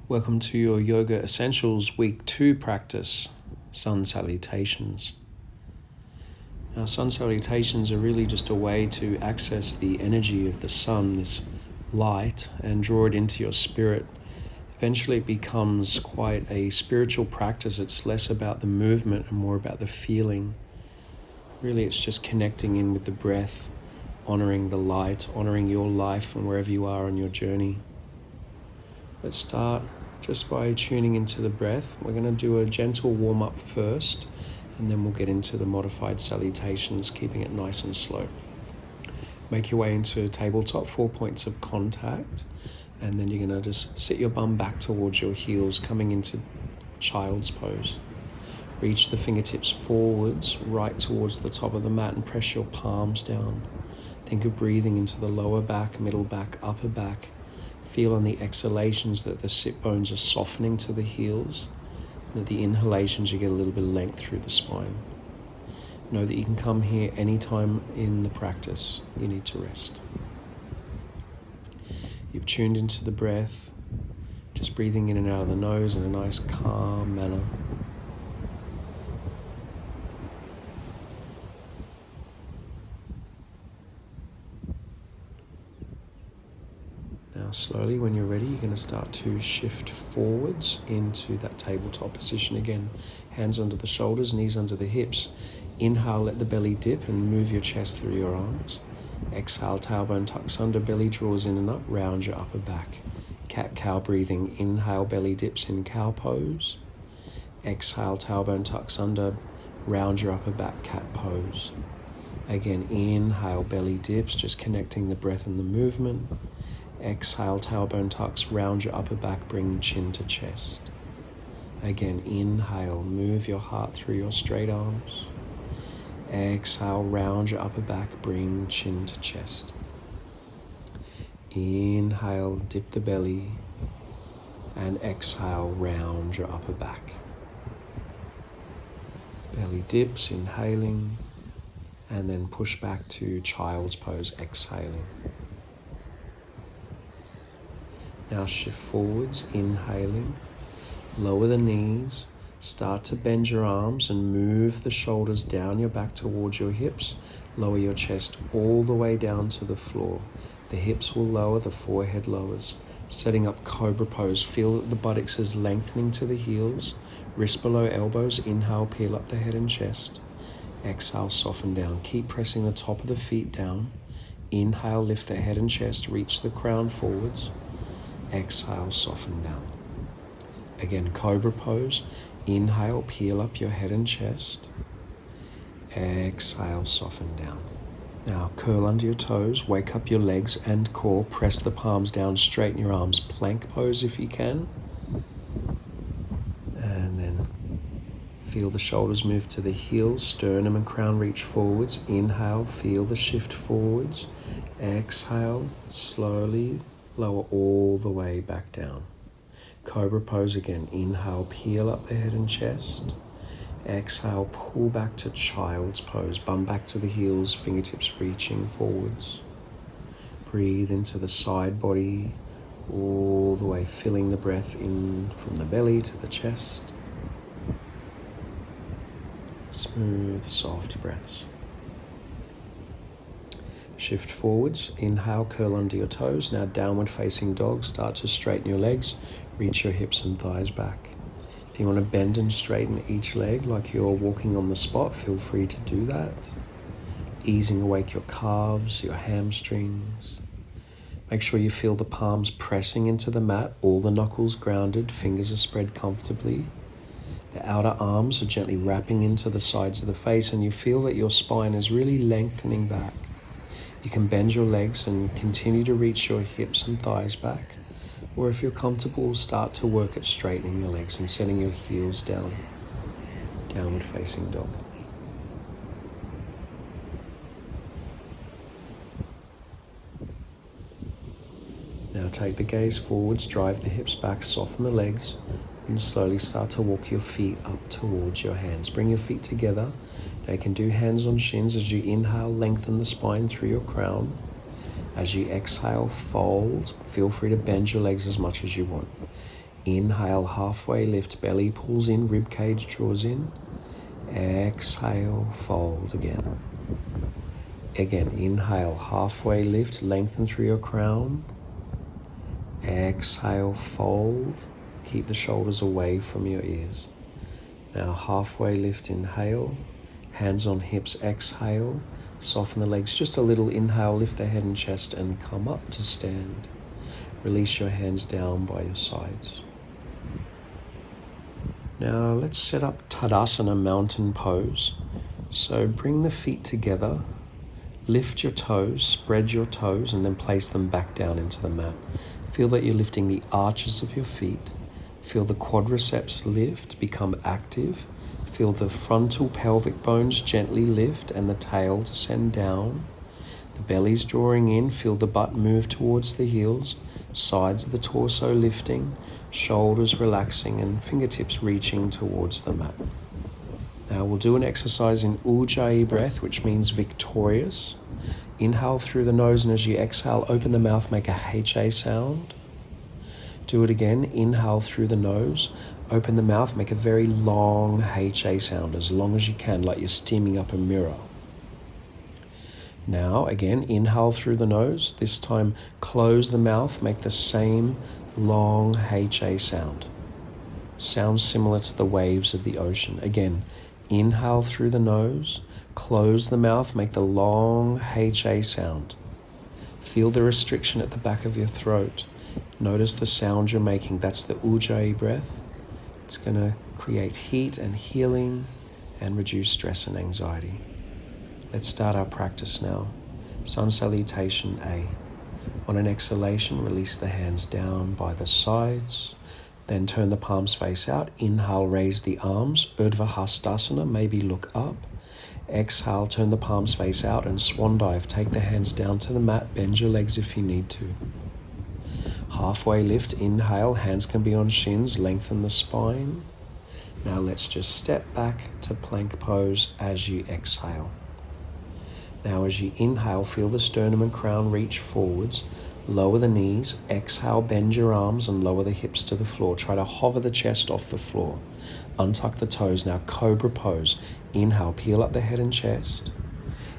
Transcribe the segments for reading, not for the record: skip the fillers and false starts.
Welcome to your Yoga Essentials Week 2 practice, Sun Salutations. Now, Sun Salutations are really just a way to access the energy of the sun, this light, and draw it into your spirit. Eventually it becomes quite a spiritual practice. It's less about the movement and more about the feeling. Really, it's just connecting in with the breath, honoring the light, honoring your life and wherever you are on your journey. Let's start just by tuning into the breath. We're going to do a gentle warm-up first, and then we'll get into the modified salutations, keeping it nice and slow. Make your way into tabletop, 4 points of contact, and then you're going to just sit your bum back towards your heels, coming into child's pose. Reach the fingertips forwards, right towards the top of the mat, and press your palms down. Think of breathing into the lower back, middle back, upper back. Feel on the exhalations that the sit bones are softening to the heels, and at the inhalations you get a little bit of length through the spine. Know that you can come here anytime in the practice you need to rest. You've tuned into the breath, just breathing in and out of the nose in a nice calm manner. Now slowly, when you're ready, you're going to start to shift forwards into that tabletop position again. Hands under the shoulders, knees under the hips. Inhale, let the belly dip and move your chest through your arms. Exhale, tailbone tucks under, belly draws in and up, round your upper back. Cat-cow breathing. Inhale, belly dips in cow pose. Exhale, tailbone tucks under, round your upper back, cat pose. Again, inhale, belly dips, just connecting the breath and the movement. Exhale, tailbone tucks, round your upper back, bring chin to chest. Again, inhale, move your heart through your straight arms. Exhale, round your upper back, bring chin to chest. Inhale, dip the belly, and exhale, round your upper back. Belly dips, inhaling, and then push back to child's pose, exhaling. Now shift forwards, inhaling, lower the knees, start to bend your arms and move the shoulders down your back towards your hips. Lower your chest all the way down to the floor. The hips will lower, the forehead lowers. Setting up cobra pose, feel that the buttocks is lengthening to the heels. Wrist below elbows, inhale, peel up the head and chest. Exhale, soften down. Keep pressing the top of the feet down. Inhale, lift the head and chest, reach the crown forwards. Exhale, soften down. Again, cobra pose. Inhale, peel up your head and chest. Exhale, soften down. Now curl under your toes, wake up your legs and core, press the palms down, straighten your arms, plank pose if you can. And then feel the shoulders move to the heels, sternum and crown reach forwards. Inhale, feel the shift forwards. Exhale, slowly lower all the way back down. Cobra pose again. Inhale, peel up the head and chest. Exhale, pull back to child's pose. Bum back to the heels, fingertips reaching forwards. Breathe into the side body, all the way, filling the breath in from the belly to the chest. Smooth, soft breaths. Shift forwards, inhale, curl under your toes. Now downward facing dog, start to straighten your legs, reach your hips and thighs back. If you want to bend and straighten each leg like you're walking on the spot, feel free to do that. Easing awake your calves, your hamstrings. Make sure you feel the palms pressing into the mat, all the knuckles grounded, fingers are spread comfortably. The outer arms are gently wrapping into the sides of the face, and you feel that your spine is really lengthening back. You can bend your legs and continue to reach your hips and thighs back. Or if you're comfortable, start to work at straightening your legs and setting your heels down. Downward facing dog. Now take the gaze forwards, drive the hips back, soften the legs, and slowly start to walk your feet up towards your hands. Bring your feet together. Now you can do hands on shins. As you inhale, lengthen the spine through your crown. As you exhale, fold. Feel free to bend your legs as much as you want. Inhale, halfway lift, belly pulls in, rib cage draws in. Exhale, fold again. Again, inhale, halfway lift, lengthen through your crown. Exhale, fold. Keep the shoulders away from your ears. Now halfway lift, inhale. Hands on hips, exhale. Soften the legs just a little. Inhale, lift the head and chest and come up to stand. Release your hands down by your sides. Now let's set up Tadasana, mountain pose. So bring the feet together. Lift your toes, spread your toes, and then place them back down into the mat. Feel that you're lifting the arches of your feet. Feel the quadriceps lift, become active. Feel the frontal pelvic bones gently lift and the tail descend down. The belly's drawing in, feel the butt move towards the heels, sides of the torso lifting, shoulders relaxing, and fingertips reaching towards the mat. Now we'll do an exercise in Ujjayi breath, which means victorious. Inhale through the nose, and as you exhale, open the mouth, make a HA sound. Do it again. Inhale through the nose, open the mouth, make a very long HA sound, as long as you can, like you're steaming up a mirror. Now, again, inhale through the nose. This time, close the mouth, make the same long HA sound. Sounds similar to the waves of the ocean. Again, inhale through the nose, close the mouth, make the long HA sound. Feel the restriction at the back of your throat. Notice the sound you're making. That's the Ujjayi breath. It's going to create heat and healing and reduce stress and anxiety. Let's start our practice now. Sun Salutation A. On an exhalation, release the hands down by the sides. Then turn the palms face out. Inhale, raise the arms. Urdhva Hastasana, maybe look up. Exhale, turn the palms face out and swan dive. Take the hands down to the mat. Bend your legs if you need to. Halfway lift, inhale. Hands can be on shins. Lengthen the spine. Now let's just step back to plank pose as you exhale. Now as you inhale, feel the sternum and crown reach forwards. Lower the knees, exhale, bend your arms and lower the hips to the floor. Try to hover the chest off the floor. Untuck the toes. Now cobra pose. Inhale, peel up the head and chest.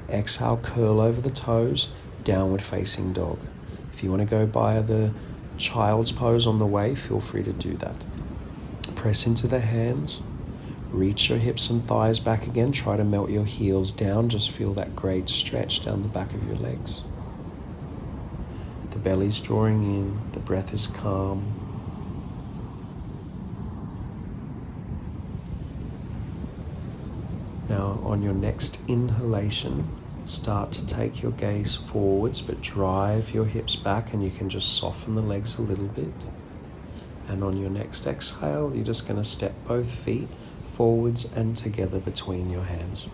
Exhale, curl over the toes, downward facing dog. If you want to go by the child's pose on the way, feel free to do that. Press into the hands. Reach your hips and thighs back again. Try to melt your heels down. Just feel that great stretch down the back of your legs. The belly's drawing in. The breath is calm. Now, on your next inhalation, start to take your gaze forwards, but drive your hips back, and you can just soften the legs a little bit. And on your next exhale, you're just going to step both feet forwards and together between your hands.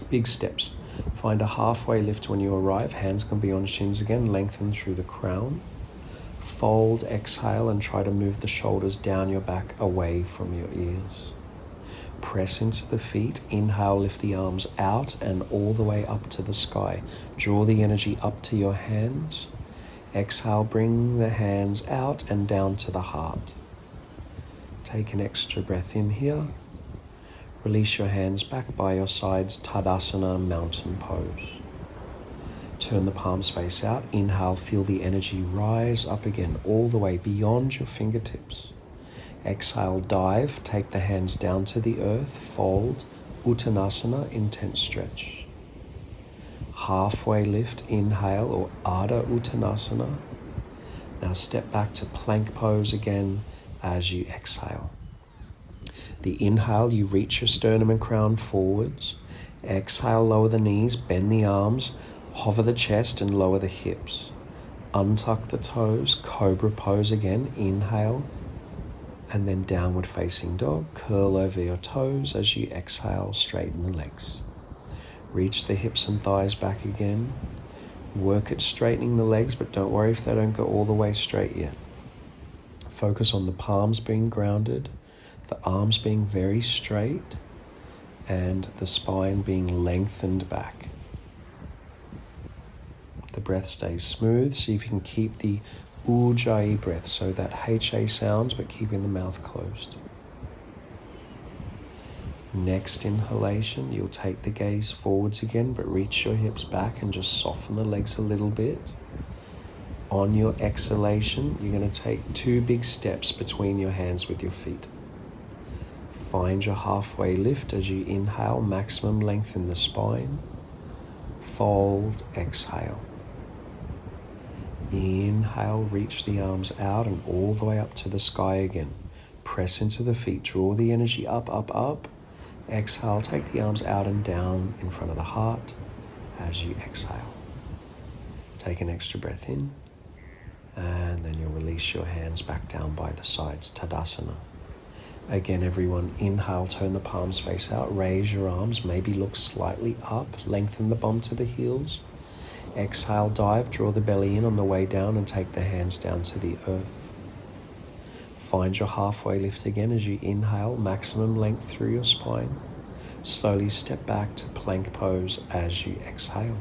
Big steps. Find a halfway lift when you arrive. Hands can be on shins again. Lengthen through the crown. Fold, exhale, and try to move the shoulders down your back away from your ears. Press into the feet. Inhale, lift the arms out and all the way up to the sky. Draw the energy up to your hands. Exhale, bring the hands out and down to the heart. Take an extra breath in here. Release your hands back by your sides, Tadasana, mountain pose. Turn the palms face out. Inhale, feel the energy rise up again, all the way beyond your fingertips. Exhale, dive, take the hands down to the earth, fold, Uttanasana, intense stretch. Halfway lift, inhale, or Ardha Uttanasana. Now step back to plank pose again as you exhale. The inhale, you reach your sternum and crown forwards. Exhale, lower the knees, bend the arms, hover the chest and lower the hips. Untuck the toes, cobra pose again. Inhale, and then downward facing dog. Curl over your toes as you exhale, straighten the legs. Reach the hips and thighs back again. Work at straightening the legs, but don't worry if they don't go all the way straight yet. Focus on the palms being grounded, the arms being very straight, and the spine being lengthened back. The breath stays smooth. See if you can keep the Ujjayi breath, so that HA sound but keeping the mouth closed. Next inhalation, you'll take the gaze forwards again, but reach your hips back and just soften the legs a little bit. On your exhalation, you're going to take 2 big steps between your hands with your feet. Find your halfway lift as you inhale, maximum length in the spine. Fold, exhale. Inhale, reach the arms out and all the way up to the sky again. Press into the feet, draw the energy up, up, up. Exhale, take the arms out and down in front of the heart as you exhale. Take an extra breath in, and then you'll release your hands back down by the sides, Tadasana. Again, everyone, inhale, turn the palms face out, raise your arms, maybe look slightly up, lengthen the bum to the heels. Exhale, dive, draw the belly in on the way down and take the hands down to the earth. Find your halfway lift again as you inhale, maximum length through your spine. Slowly step back to plank pose as you exhale.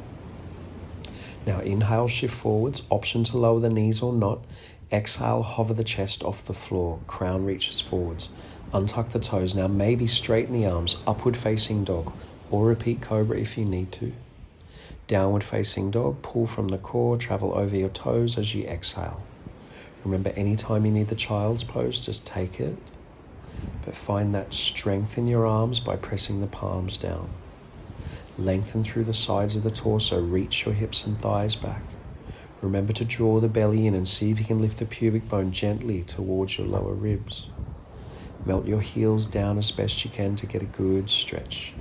Now inhale, shift forwards, option to lower the knees or not. Exhale, hover the chest off the floor, crown reaches forwards. Untuck the toes. Now maybe straighten the arms, upward facing dog, or repeat cobra if you need to. Downward facing dog, pull from the core, travel over your toes as you exhale. Remember, anytime you need the child's pose, just take it. But find that strength in your arms by pressing the palms down. Lengthen through the sides of the torso, reach your hips and thighs back. Remember to draw the belly in and see if you can lift the pubic bone gently towards your lower ribs. Melt your heels down as best you can to get a good stretch.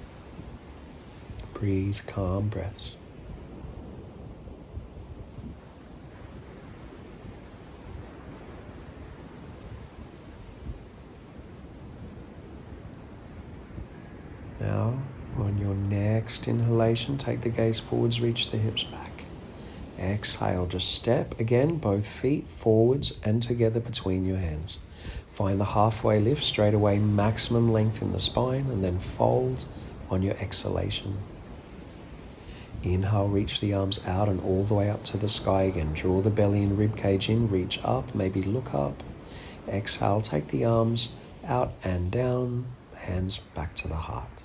Breathe calm breaths. Now, on your next inhalation, take the gaze forwards, reach the hips back. Exhale, just step again, both feet forwards and together between your hands. Find the halfway lift, straight away, maximum length in the spine, and then fold on your exhalation. Inhale, reach the arms out and all the way up to the sky again. Draw the belly and rib cage in, reach up, maybe look up. Exhale, take the arms out and down, hands back to the heart.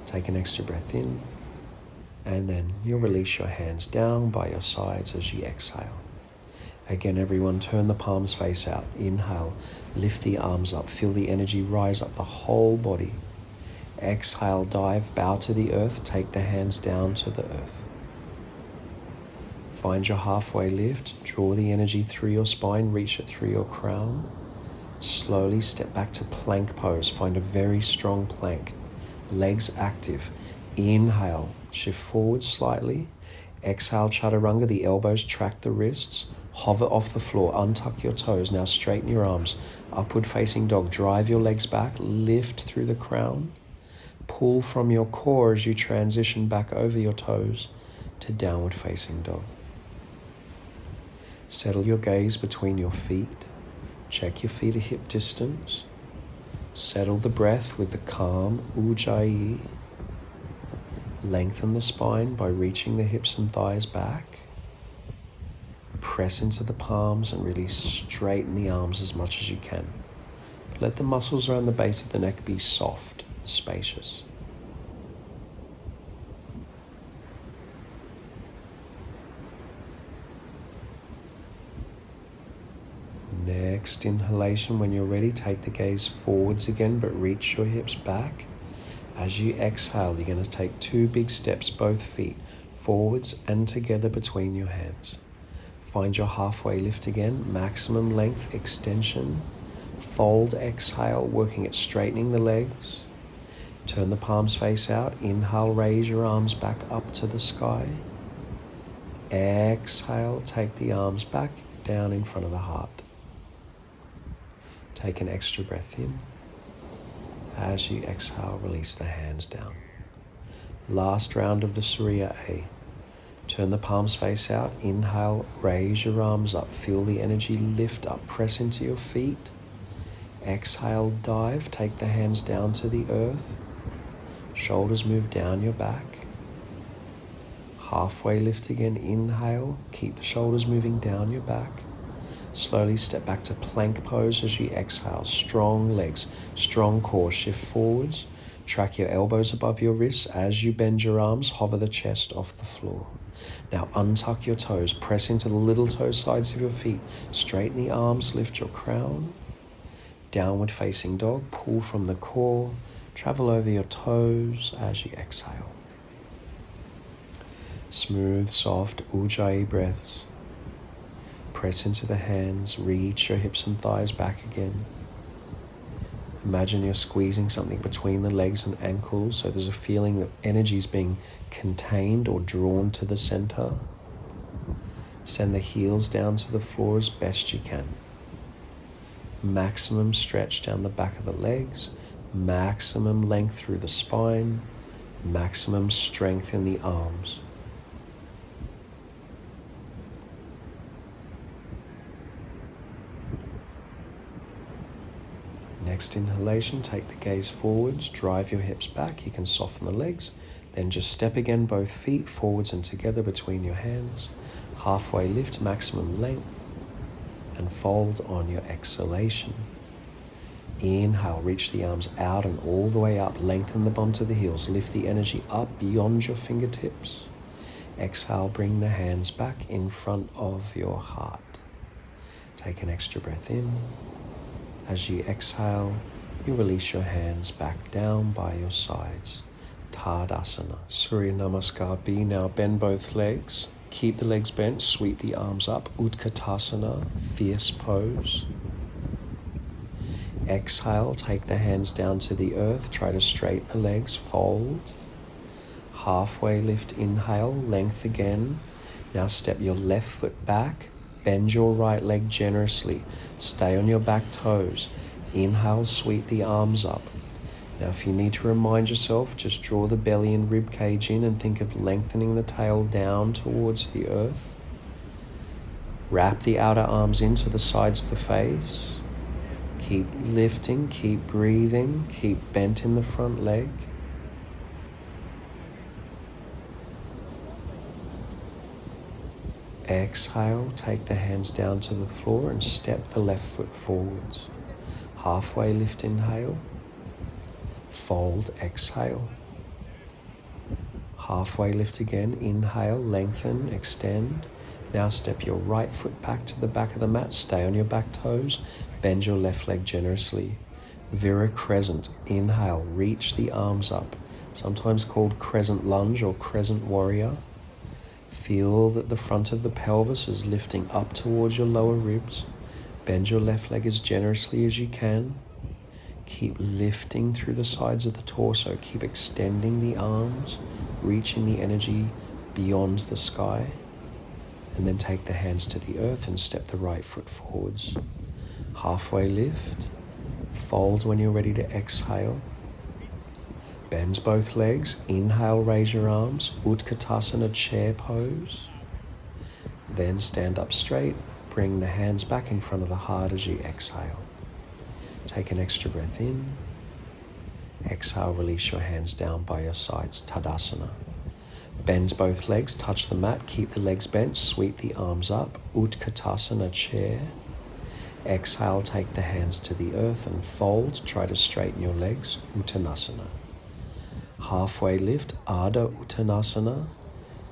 Take an extra breath in, and then you'll release your hands down by your sides as you exhale. Again, everyone, turn the palms face out. Inhale, lift the arms up, feel the energy rise up the whole body. Exhale, dive, bow to the earth, take the hands down to the earth. Find your halfway lift, draw the energy through your spine, reach it through your crown. Slowly step back to plank pose, find a very strong plank. Legs active. Inhale, shift forward slightly. Exhale, chaturanga, the elbows track the wrists. Hover off the floor, untuck your toes. Now straighten your arms. Upward facing dog, drive your legs back, lift through the crown. Pull from your core as you transition back over your toes to downward facing dog. Settle your gaze between your feet. Check your feet at hip distance. Settle the breath with the calm Ujjayi. Lengthen the spine by reaching the hips and thighs back. Press into the palms and really straighten the arms as much as you can. But let the muscles around the base of the neck be soft and spacious. Next inhalation, when you're ready, take the gaze forwards again, but reach your hips back. As you exhale, you're going to take 2 big steps, both feet, forwards and together between your hands. Find your halfway lift again, maximum length extension. Fold, exhale, working at straightening the legs. Turn the palms face out. Inhale, raise your arms back up to the sky. Exhale, take the arms back down in front of the heart. Take an extra breath in. As you exhale, release the hands down. Last round of the Surya A. Turn the palms face out. Inhale, raise your arms up. Feel the energy lift up. Press into your feet. Exhale, dive. Take the hands down to the earth. Shoulders move down your back. Halfway lift again, inhale, keep the shoulders moving down your back. Slowly step back to plank pose as you exhale. Strong legs, strong core, shift forwards. Track your elbows above your wrists as you bend your arms, hover the chest off the floor. Now untuck your toes, press into the little toe sides of your feet. Straighten the arms, lift your crown. Downward facing dog, pull from the core. Travel over your toes as you exhale. Smooth, soft Ujjayi breaths. Press into the hands, reach your hips and thighs back again. Imagine you're squeezing something between the legs and ankles, so there's a feeling that energy is being contained or drawn to the center. Send the heels down to the floor as best you can. Maximum stretch down the back of the legs, maximum length through the spine, maximum strength in the arms. Next inhalation, take the gaze forwards, drive your hips back. You can soften the legs. Then just step again, both feet forwards and together between your hands. Halfway lift, maximum length, and fold on your exhalation. Inhale, reach the arms out and all the way up. Lengthen the bum to the heels. Lift the energy up beyond your fingertips. Exhale, bring the hands back in front of your heart. Take an extra breath in. As you exhale, you release your hands back down by your sides. Tadasana. Surya Namaskar B. Now bend both legs. Keep the legs bent, sweep the arms up. Utkatasana, fierce pose. Exhale, take the hands down to the earth. Try to straighten the legs, fold. Halfway lift, inhale, length again. Now step your left foot back. Bend your right leg generously. Stay on your back toes. Inhale, sweep the arms up. Now if you need to remind yourself, just draw the belly and rib cage in and think of lengthening the tail down towards the earth. Wrap the outer arms into the sides of the face. Keep lifting, keep breathing, keep bent in the front leg. Exhale, take the hands down to the floor and step the left foot forwards. Halfway lift, inhale. Fold, exhale. Halfway lift again, inhale, lengthen, extend. Now step your right foot back to the back of the mat. Stay on your back toes. Bend your left leg generously. Vira crescent, inhale, reach the arms up. Sometimes called crescent lunge or crescent warrior. Feel that the front of the pelvis is lifting up towards your lower ribs. Bend your left leg as generously as you can. Keep lifting through the sides of the torso. Keep extending the arms, reaching the energy beyond the sky. And then take the hands to the earth and step the right foot forwards. Halfway lift. Fold when you're ready to exhale. Bend both legs. Inhale, raise your arms. Utkatasana, chair pose. Then stand up straight. Bring the hands back in front of the heart as you exhale. Take an extra breath in. Exhale, release your hands down by your sides. Tadasana. Bend both legs, touch the mat. Keep the legs bent. Sweep the arms up. Utkatasana, chair. Exhale, take the hands to the earth and fold. Try to straighten your legs. Uttanasana. Halfway lift, Ardha Uttanasana.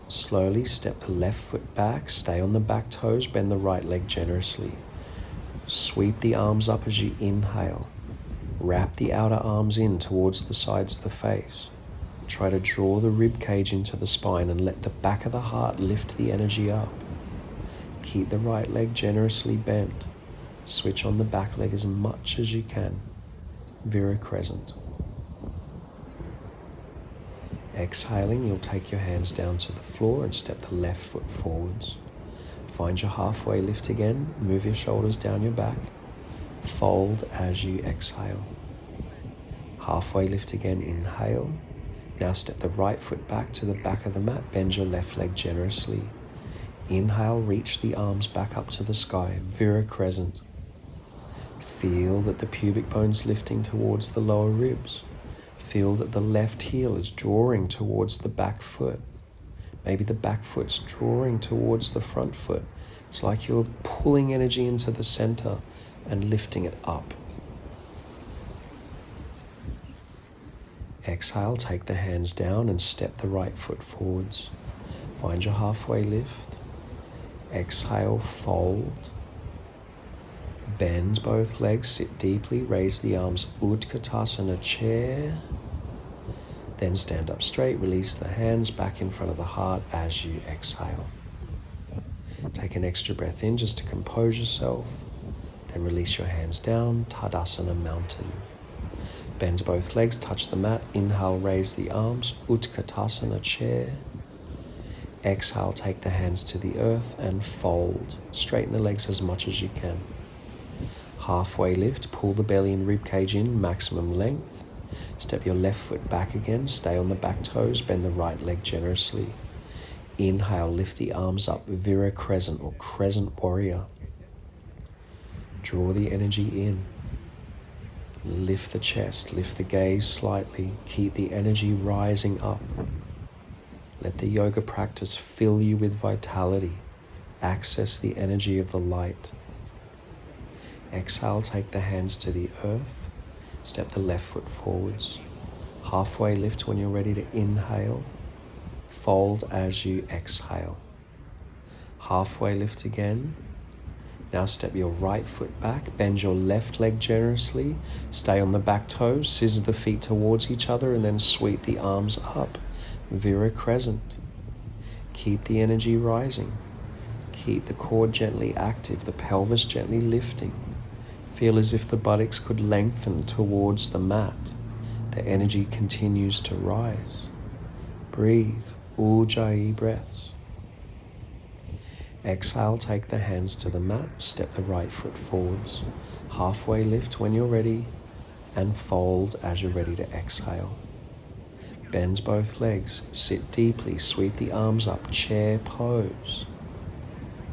Slowly step the left foot back, stay on the back toes, bend the right leg generously. Sweep the arms up as you inhale. Wrap the outer arms in towards the sides of the face. Try to draw the rib cage into the spine and let the back of the heart lift the energy up. Keep the right leg generously bent. Switch on the back leg as much as you can. Vira crescent. Exhaling, you'll take your hands down to the floor and step the left foot forwards. Find your halfway lift again. Move your shoulders down your back. Fold as you exhale. Halfway lift again, inhale. Now step the right foot back to the back of the mat. Bend your left leg generously. Inhale, reach the arms back up to the sky. Vira crescent. Feel that the pubic bone's lifting towards the lower ribs. Feel that the left heel is drawing towards the back foot. Maybe the back foot's drawing towards the front foot. It's like you're pulling energy into the center and lifting it up. Exhale, take the hands down and step the right foot forwards. Find your halfway lift. Exhale, fold. Bend both legs, sit deeply, raise the arms, Utkatasana chair. Then stand up straight, release the hands back in front of the heart as you exhale. Take an extra breath in just to compose yourself. Then release your hands down, Tadasana mountain. Bend both legs, touch the mat. Inhale, raise the arms, Utkatasana chair. Exhale, take the hands to the earth and fold. Straighten the legs as much as you can. Halfway lift, pull the belly and ribcage in, maximum length. Step your left foot back again, stay on the back toes, bend the right leg generously. Inhale, lift the arms up, Vira Crescent or Crescent Warrior. Draw the energy in. Lift the chest, lift the gaze slightly, keep the energy rising up. Let the yoga practice fill you with vitality. Access the energy of the light. Exhale, take the hands to the earth. Step the left foot forwards. Halfway lift when you're ready to inhale. Fold as you exhale. Halfway lift again. Now step your right foot back, bend your left leg generously, stay on the back toes, scissor the feet towards each other and then sweep the arms up. Vira Crescent. Keep the energy rising. Keep the core gently active, the pelvis gently lifting. Feel as if the buttocks could lengthen towards the mat. The energy continues to rise. Breathe, Ujjayi breaths. Exhale, take the hands to the mat, step the right foot forwards. Halfway lift when you're ready, and fold as you're ready to exhale. Bend both legs, sit deeply, sweep the arms up, chair pose.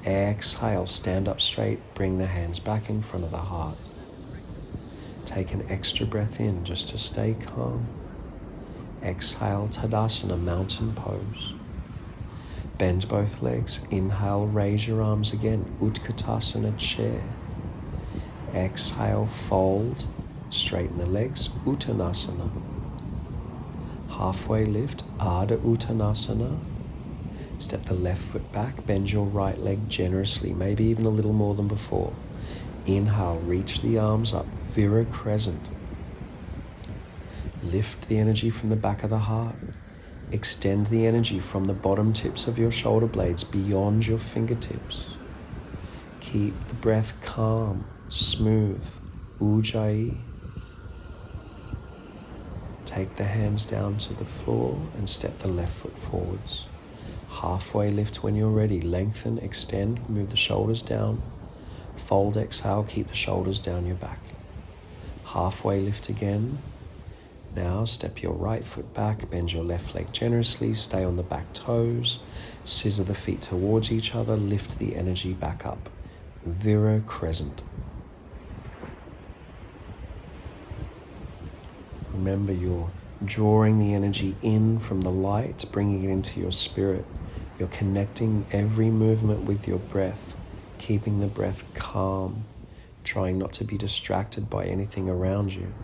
Exhale, stand up straight, bring the hands back in front of the heart. Take an extra breath in just to stay calm. Exhale, Tadasana, mountain pose. Bend both legs. Inhale, raise your arms again. Utkatasana chair. Exhale, fold. Straighten the legs. Uttanasana. Halfway lift. Ardha Uttanasana. Step the left foot back. Bend your right leg generously, maybe even a little more than before. Inhale, reach the arms up. Vira Crescent. Lift the energy from the back of the heart. Extend the energy from the bottom tips of your shoulder blades beyond your fingertips. Keep the breath calm, smooth, Ujjayi. Take the hands down to the floor and step the left foot forwards. Halfway lift when you're ready. Lengthen, extend, move the shoulders down. Fold, exhale, keep the shoulders down your back. Halfway lift again. Now step your right foot back, bend your left leg generously, stay on the back toes, scissor the feet towards each other, lift the energy back up. Vira Crescent. Remember, you're drawing the energy in from the light, bringing it into your spirit. You're connecting every movement with your breath, keeping the breath calm, trying not to be distracted by anything around you.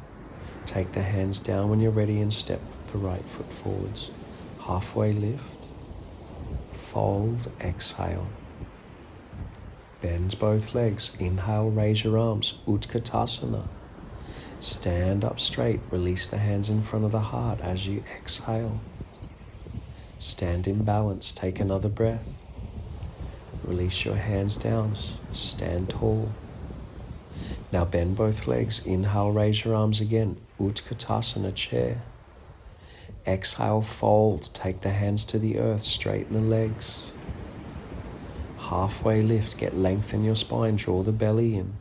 Take the hands down when you're ready and step the right foot forwards. Halfway lift. Fold, exhale. Bend both legs. Inhale, raise your arms. Utkatasana. Stand up straight. Release the hands in front of the heart as you exhale. Stand in balance. Take another breath. Release your hands down. Stand tall. Now bend both legs. Inhale, raise your arms again. Utkatasana chair. Exhale, fold. Take the hands to the earth. Straighten the legs. Halfway lift. Get length in your spine. Draw the belly in.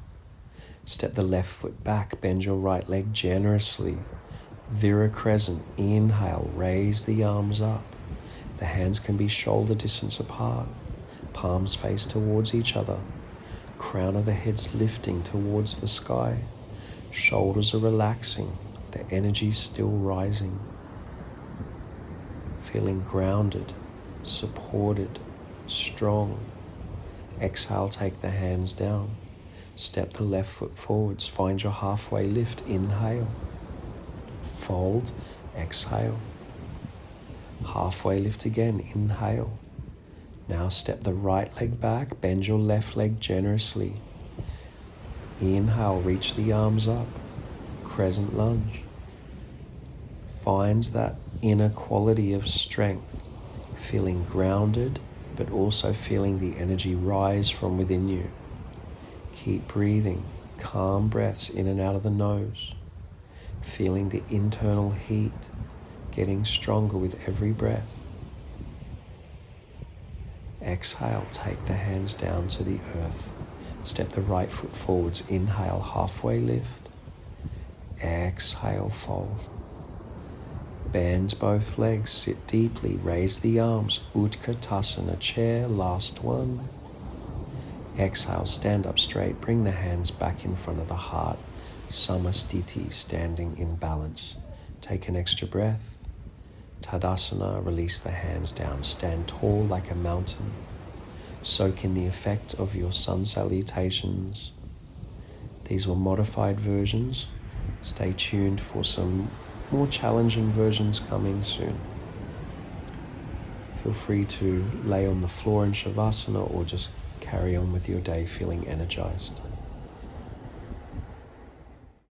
Step the left foot back. Bend your right leg generously. Vira Crescent. Inhale. Raise the arms up. The hands can be shoulder distance apart. Palms face towards each other. Crown of the head's lifting towards the sky. Shoulders are relaxing. The energy's still rising. Feeling grounded, supported, strong. Exhale, take the hands down. Step the left foot forwards. Find your halfway lift. Inhale. Fold. Exhale. Halfway lift again. Inhale. Now step the right leg back. Bend your left leg generously. Inhale. Reach the arms up. Crescent lunge. Find that inner quality of strength. Feeling grounded, but also feeling the energy rise from within you. Keep breathing, calm breaths in and out of the nose, feeling the internal heat getting stronger with every breath. Exhale, take the hands down to the earth. Step the right foot forwards. Inhale, halfway lift. Exhale, fold. Bend both legs, sit deeply, raise the arms. Utkatasana, chair, last one. Exhale, stand up straight, bring the hands back in front of the heart. Samastiti, standing in balance. Take an extra breath. Tadasana, release the hands down, stand tall like a mountain. Soak in the effect of your sun salutations. These were modified versions. Stay tuned for some more challenging versions coming soon. Feel free to lay on the floor in Shavasana or just carry on with your day feeling energized.